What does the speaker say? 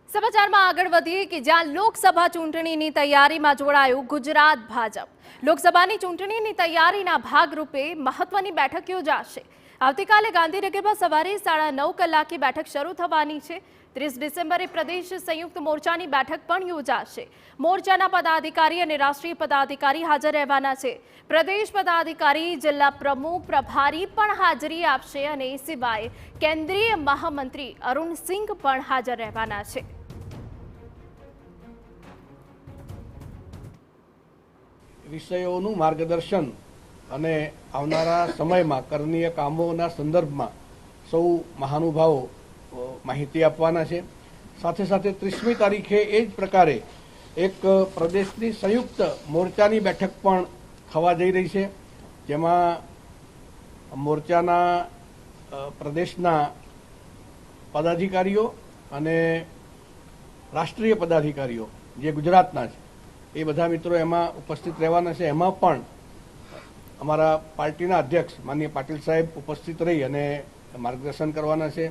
સમાચારમાં આગળ વધીએ કે જ્યાં લોકસભા ચૂંટણીની તૈયારીમાં જોડાયું ગુજરાત ભાજપ। લોકસભાની ચૂંટણીની તૈયારીના ભાગરૂપે મહત્વની બેઠક યોજાશે। આવતીકાલે ગાંધીનગરમાં સવારે 9:30 કલાકે બેઠક શરૂ થવાની છે। 30 ડિસેમ્બરે પ્રદેશ સંયુક્ત મોરચાની બેઠક પણ યોજાશે। મોરચાના પદાધિકારી અને રાષ્ટ્રીય પદાધિકારી હાજર રહેવાના છે। પ્રદેશ પદાધિકારી, જિલ્લા પ્રમુખ, પ્રભારી પણ હાજરી આપશે અને એ સિવાય કેન્દ્રીય મહામંત્રી અરુણ સિંઘ પણ હાજર રહેવાના છે। વિષયોનું માર્ગદર્શન અને આવનારા સમયમાં કરનીય કામોના સંદર્ભમાં સૌ મહાનુભાવો માહિતી આપવાના છે। સાથે સાથે 30મી તારીખે એ જ પ્રકારે એક પ્રદેશની સંયુક્ત મોરચાની બેઠક પણ થવા જઈ રહી છે, જેમાં મોરચાના પ્રદેશના પદાધિકારીઓ અને રાષ્ટ્રીય પદાધિકારીઓ જે ગુજરાતના છે એ બધા મિત્રો એમાં ઉપસ્થિત રહેવાના છે। એમાં પણ અમારા પાર્ટીના અધ્યક્ષ માનનીય પાટીલ સાહેબ ઉપસ્થિત રહી અને માર્ગદર્શન કરવાના છે।